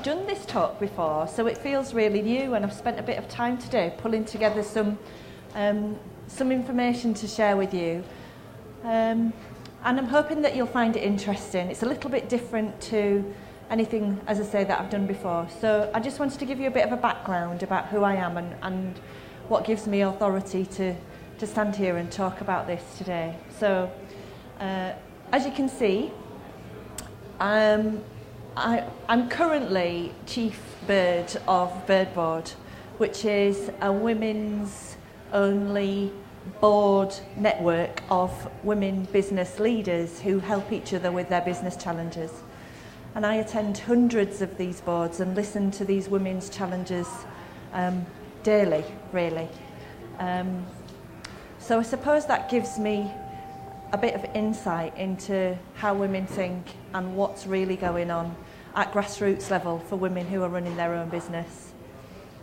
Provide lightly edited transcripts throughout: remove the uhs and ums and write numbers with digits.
done this talk before, so it feels really new, and I've spent a bit of time today pulling together some information to share with you. And I'm hoping that you'll find it interesting. It's a little bit different to anything, as I say, that I've done before. So I just wanted to give you a bit of a background about who I am and what gives me authority to stand here and talk about this today. So, as you can see, I'm currently Chief Bird of Bradford Board, which is a women's only board network of women business leaders who help each other with their business challenges. And I attend hundreds of these boards and listen to these women's challenges daily, really. So I suppose that gives me a bit of insight into how women think and what's really going on at grassroots level for women who are running their own business.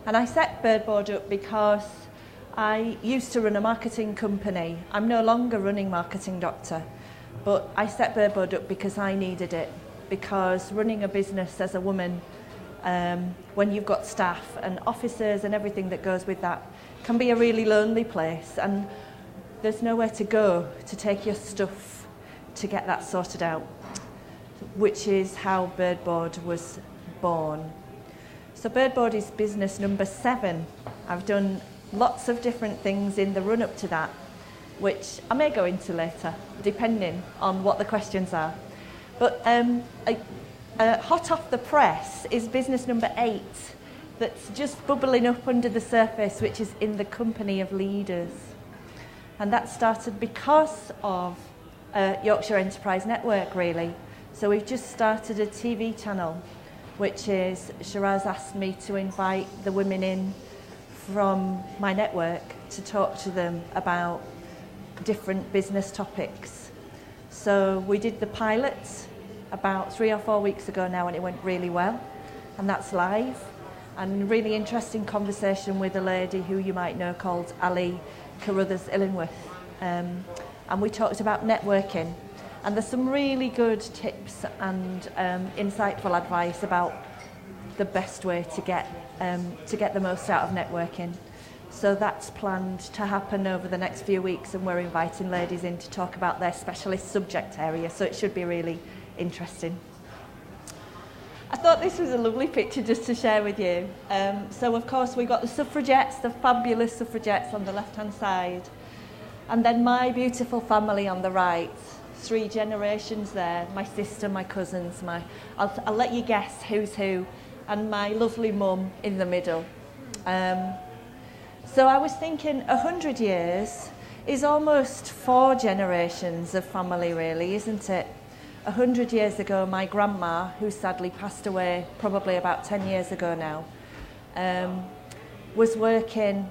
And I set Bradford Board up because I used to run a marketing company. I'm no longer running Marketing Doctor, but I set Bradford Board up because I needed it, because running a business as a woman, when you've got staff and officers and everything that goes with that, can be a really lonely place, and there's nowhere to go to take your stuff to get that sorted out, which is how Bradford Board was born. So Bradford Board is business number 7. I've done lots of different things in the run-up to that, which I may go into later, depending on what the questions are. But hot off the press is business number 8, that's just bubbling up under the surface, which is in the company of leaders. And that started because of Yorkshire Enterprise Network, really. So we've just started a TV channel, which is Shiraz asked me to invite the women in from my network to talk to them about different business topics. So we did the pilot about 3 or 4 weeks ago now, and it went really well, and that's live. And a really interesting conversation with a lady who you might know called Ali Carruthers Illingworth, and we talked about networking, and there's some really good tips and insightful advice about the best way to get the most out of networking. So that's planned to happen over the next few weeks, and we're inviting ladies in to talk about their specialist subject area, so it should be really interesting. I thought this was a lovely picture just to share with you. So of course we've got the suffragettes, the fabulous suffragettes on the left-hand side, and then my beautiful family on the right. 3 generations there, my sister, my cousins, I'll let you guess who's who, and my lovely mum in the middle. So I was thinking 100 years is almost 4 generations of family, really, isn't it? 100 years ago, my grandma, who sadly passed away probably about 10 years ago now, was working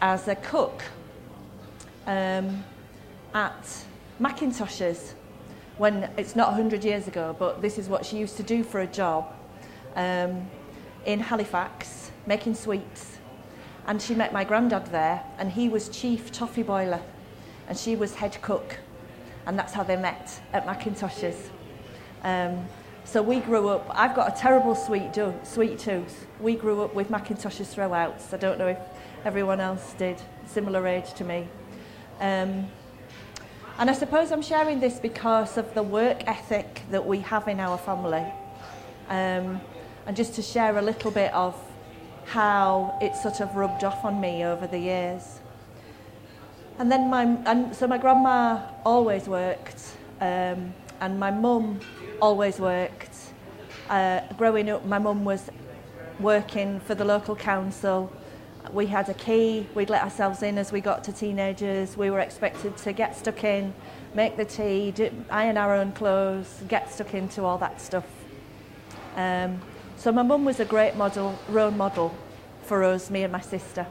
as a cook at Mackintosh's, when it's not 100 years ago, but this is what she used to do for a job in Halifax, making sweets. And she met my granddad there, and he was chief toffee boiler, and she was head cook. And that's how they met at Mackintosh's. So we grew up, I've got a terrible sweet tooth. We grew up with Mackintosh's throwouts. I don't know if everyone else did, similar age to me. And I suppose I'm sharing this because of the work ethic that we have in our family. And just to share a little bit of how it sort of rubbed off on me over the years. And then so my grandma always worked, and my mum always worked. Growing up, my mum was working for the local council. We had a key, we'd let ourselves in as we got to teenagers. We were expected to get stuck in, make the tea, iron our own clothes, get stuck into all that stuff. So my mum was a great role model for us, me and my sister.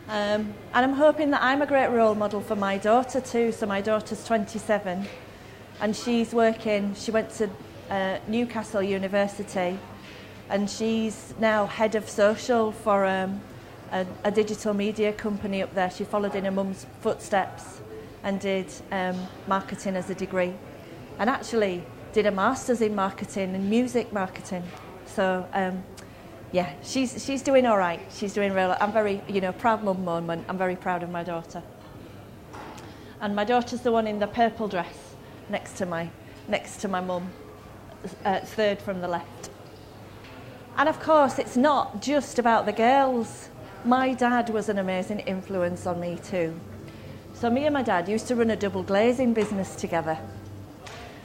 And I'm hoping that I'm a great role model for my daughter too. So my daughter's 27 and she's working, she went to Newcastle University, and she's now head of social for a digital media company up there. She followed in her mum's footsteps and did marketing as a degree, and actually did a master's in marketing and music marketing. So, yeah, she's doing all right. She's doing real. I'm very, proud mum moment. I'm very proud of my daughter. And my daughter's the one in the purple dress next to my mum, third from the left. And of course, it's not just about the girls. My dad was an amazing influence on me too. So me and my dad used to run a double glazing business together.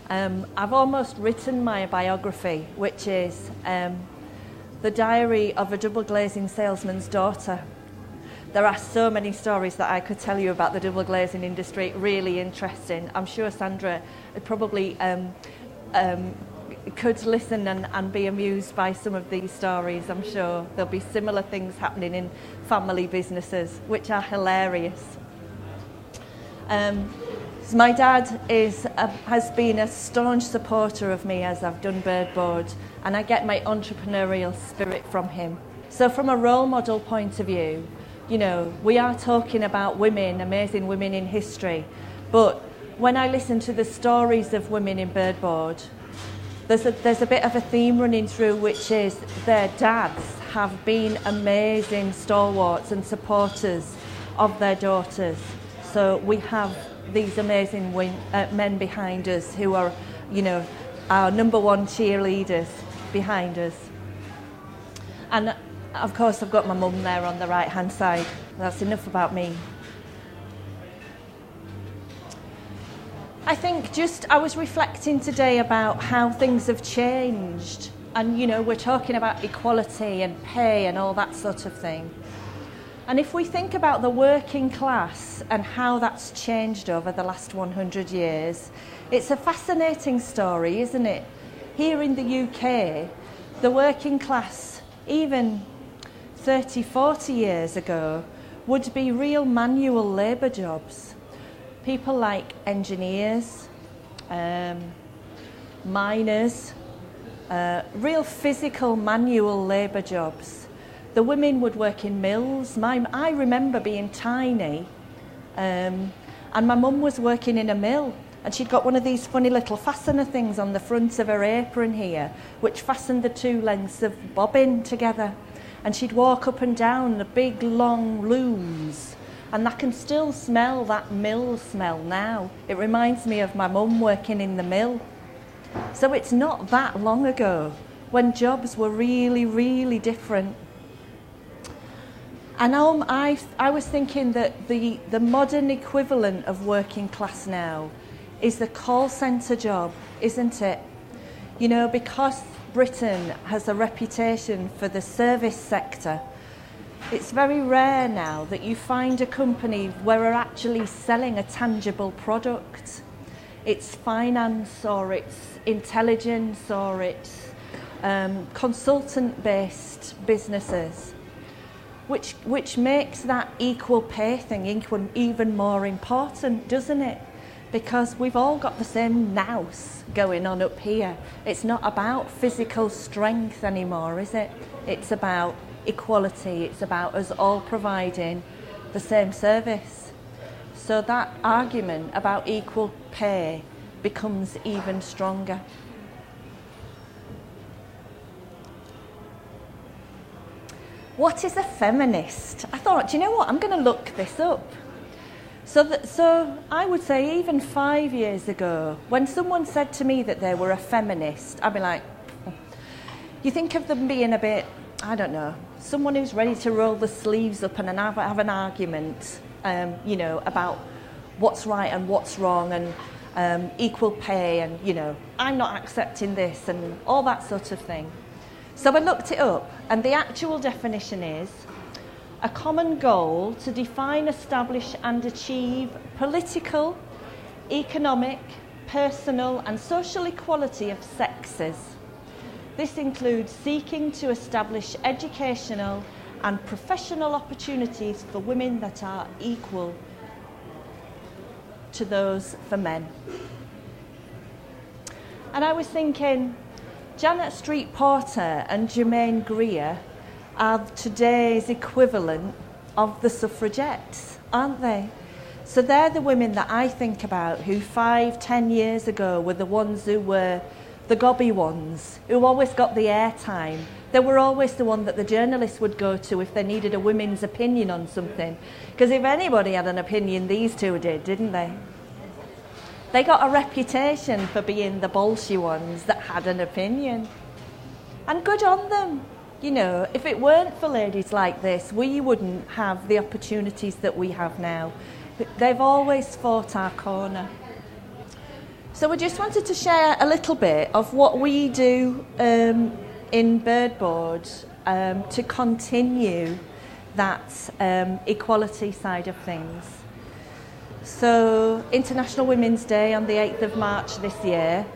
I've almost written my biography, which is the diary of a double glazing salesman's daughter. There are so many stories that I could tell you about the double glazing industry, really interesting. I'm sure Sandra probably could listen and be amused by some of these stories. I'm sure there'll be similar things happening in family businesses, which are hilarious. So my dad has been a staunch supporter of me as I've done Bird Board, and I get my entrepreneurial spirit from him. So from a role model point of view, we are talking about women, amazing women in history, but when I listen to the stories of women in Bird Board, there's a bit of a theme running through, which is their dads have been amazing stalwarts and supporters of their daughters. So we have these amazing men behind us who are, our number one cheerleaders behind us. And of course, I've got my mum there on the right-hand side. That's enough about me. I think I was reflecting today about how things have changed. And, we're talking about equality and pay and all that sort of thing. And if we think about the working class and how that's changed over the last 100 years, it's a fascinating story, isn't it? Here in the UK, the working class, even 30, 40 years ago, would be real manual labour jobs. People like engineers, miners, real physical manual labour jobs. The women would work in mills. I remember being tiny, and my mum was working in a mill, and she'd got one of these funny little fastener things on the front of her apron here, which fastened the two lengths of bobbin together. And she'd walk up and down the big, long looms, and I can still smell that mill smell now. It reminds me of my mum working in the mill. So it's not that long ago when jobs were really, really different. And I was thinking that the modern equivalent of working class now is the call centre job, isn't it? Because Britain has a reputation for the service sector, it's very rare now that you find a company where we're actually selling a tangible product. It's finance, or it's intelligence, or it's consultant-based businesses, which makes that equal pay thing even more important, doesn't it? Because we've all got the same nous going on up here. It's not about physical strength anymore, is it? It's about equality. It's about us all providing the same service. So that argument about equal pay becomes even stronger. What is a feminist? I thought, do you know what? I'm going to look this up. So I would say even 5 years ago, when someone said to me that they were a feminist, I'd be like, you think of them being a bit, I don't know, someone who's ready to roll the sleeves up and have an argument, about what's right and what's wrong, and equal pay, and, I'm not accepting this, and all that sort of thing. So I looked it up, and the actual definition is a common goal to define, establish and achieve political, economic, personal and social equality of sexes. This includes seeking to establish educational and professional opportunities for women that are equal to those for men. And I was thinking, Janet Street Porter and Germaine Greer are today's equivalent of the suffragettes, aren't they? So they're the women that I think about who 5-10 years ago were the ones who were the gobby ones who always got the airtime. They were always the one that the journalists would go to if they needed a women's opinion on something. Because if anybody had an opinion, these two did, didn't they? They got a reputation for being the bolshy ones that had an opinion. And good on them. You know, if it weren't for ladies like this, we wouldn't have the opportunities that we have now. They've always fought our corner. So we just wanted to share a little bit of what we do in Bird Board to continue that equality side of things. So International Women's Day on the 8th of March this year,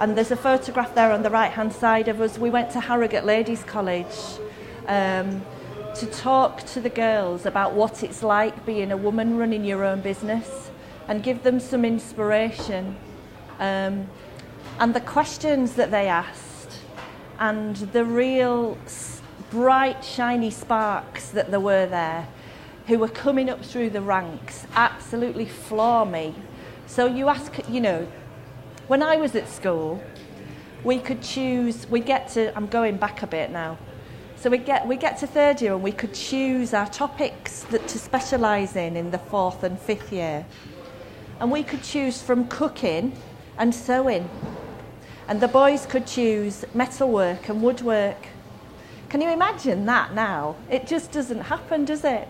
and there's a photograph there on the right-hand side of us. We went to Harrogate Ladies College to talk to the girls about what it's like being a woman running your own business and give them some inspiration. And the questions that they asked and the real bright, shiny sparks that there were there who were coming up through the ranks absolutely floor me. So you ask, you know, when I was at school, we could choose, I'm going back a bit now. So we get to third year and we could choose our topics to specialise in the fourth and fifth year. And we could choose from cooking and sewing. And the boys could choose metalwork and woodwork. Can you imagine that now? It just doesn't happen, does it?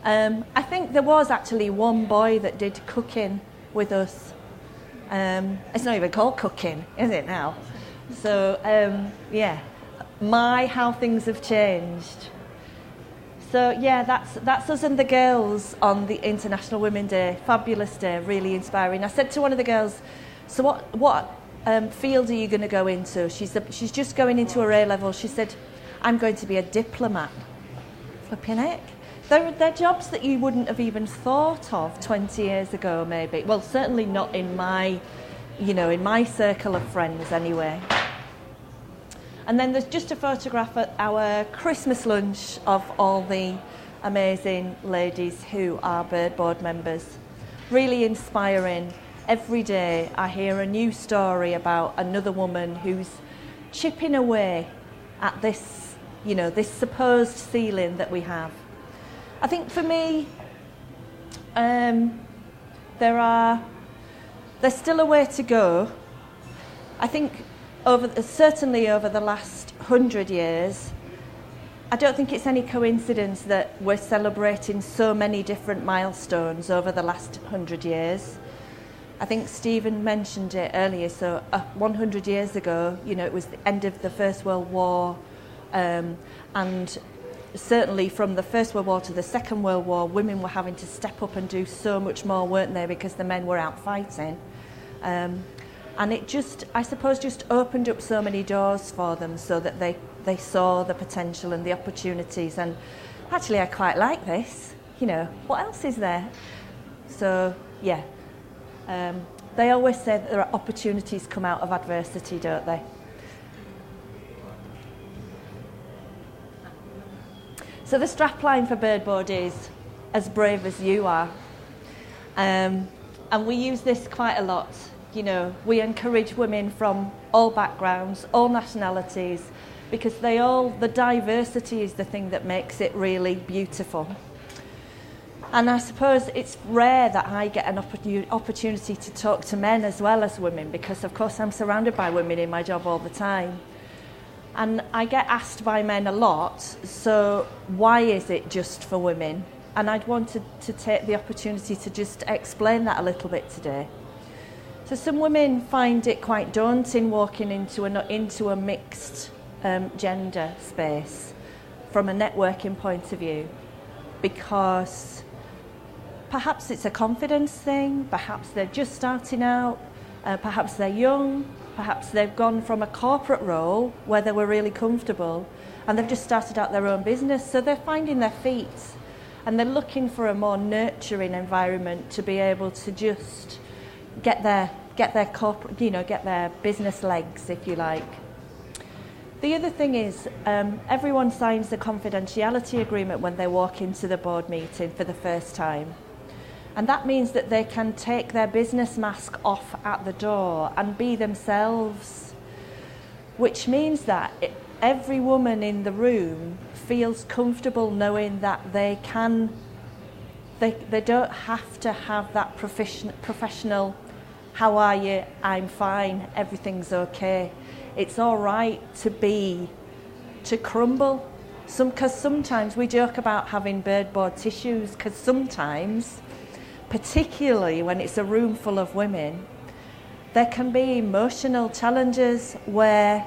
I think there was actually one boy that did cooking with us. It's not even called cooking, is it now? So, yeah, how things have changed. So, yeah, that's us and the girls on the International Women's Day. Fabulous day, really inspiring. I said to one of the girls, so what field are you going to go into? She's just going into her A-level. She said, I'm going to be a diplomat. Flipping heck. They're jobs that you wouldn't have even thought of 20 years ago, maybe. Well, certainly not in my circle of friends anyway. And then there's just a photograph at our Christmas lunch of all the amazing ladies who are Bird Board members. Really inspiring. Every day I hear a new story about another woman who's chipping away at this, this supposed ceiling that we have. I think for me, there's still a way to go. I think certainly over the last 100 years, I don't think it's any coincidence that we're celebrating so many different milestones over the last 100 years. I think Stephen mentioned it earlier, so 100 years ago, it was the end of the First World War, and certainly from the First World War to the Second World War, women were having to step up and do so much more, weren't they, because the men were out fighting. And it just opened up so many doors for them so that they saw the potential and the opportunities. And actually, I quite like this. What else is there? So, yeah. They always say that there are opportunities come out of adversity, don't they? So the strapline for Bird Board is as brave as you are. And we use this quite a lot. We encourage women from all backgrounds, all nationalities, because the diversity is the thing that makes it really beautiful. And I suppose it's rare that I get an opportunity to talk to men as well as women, because of course I'm surrounded by women in my job all the time. And I get asked by men a lot, so why is it just for women? And I'd wanted to take the opportunity to just explain that a little bit today. So some women find it quite daunting walking into a mixed gender space from a networking point of view, because perhaps it's a confidence thing, perhaps they're just starting out, perhaps they're young, perhaps they've gone from a corporate role where they were really comfortable and they've just started out their own business, so they're finding their feet and they're looking for a more nurturing environment to be able to just get their corporate, get their business legs, if you like. The other thing is, everyone signs the confidentiality agreement when they walk into the board meeting for the first time. And that means that they can take their business mask off at the door and be themselves, which means that every woman in the room feels comfortable knowing that they don't have to have that professional, how are you, I'm fine, everything's okay. It's all right to crumble. Because sometimes we joke about having bird board tissues, because sometimes, particularly when it's a room full of women, there can be emotional challenges where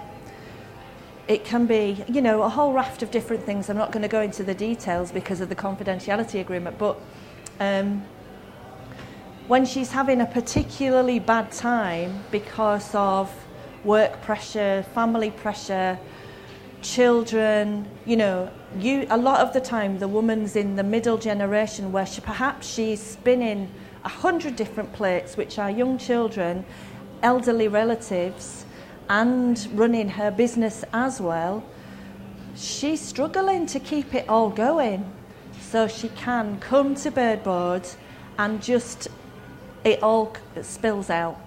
it can be, a whole raft of different things. I'm not going to go into the details because of the confidentiality agreement, but when she's having a particularly bad time because of work pressure, family pressure, children, a lot of the time the woman's in the middle generation where perhaps she's spinning 100 different plates, which are young children, elderly relatives, and running her business as well. She's struggling to keep it all going, so she can come to Bird Board and just it all spills out.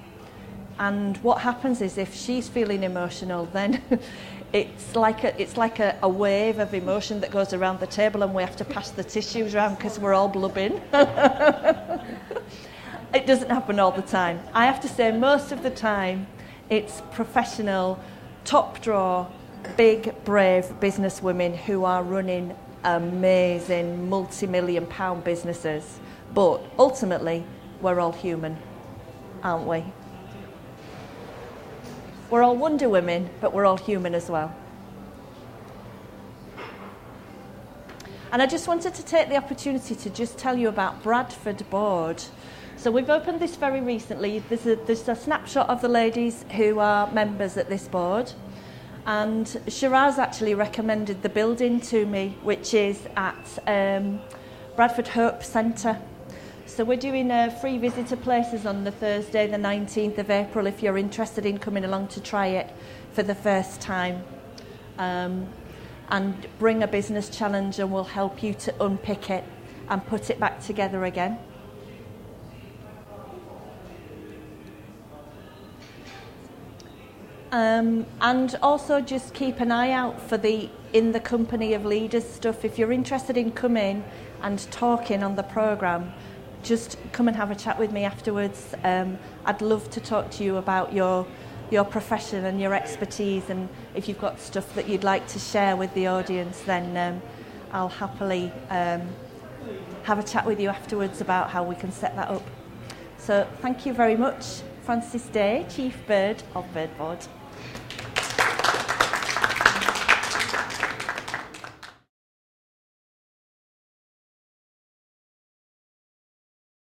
And what happens is, if she's feeling emotional, then it's like a wave of emotion that goes around the table, and we have to pass the tissues around because we're all blubbing. It doesn't happen all the time. I have to say, most of the time, it's professional, top drawer, big, brave business women who are running amazing multi-million pound businesses. But ultimately, we're all human, aren't we? We're all Wonder Women, but we're all human as well. And I just wanted to take the opportunity to just tell you about Bradford Board. So we've opened this very recently. There's a snapshot of the ladies who are members at this board. And Shiraz actually recommended the building to me, which is at Bradford Hope Centre. So we're doing free visitor places on the Thursday, the 19th of April, if you're interested in coming along to try it for the first time. And bring a business challenge and we'll help you to unpick it and put it back together again. And also just keep an eye out for the In the Company of Leaders stuff. If you're interested in coming and talking on the programme, just come and have a chat with me afterwards. I'd love to talk to you about your profession and your expertise, and if you've got stuff that you'd like to share with the audience, then I'll happily have a chat with you afterwards about how we can set that up. So thank you very much. Frances Day, Chief Bird of Bird Board.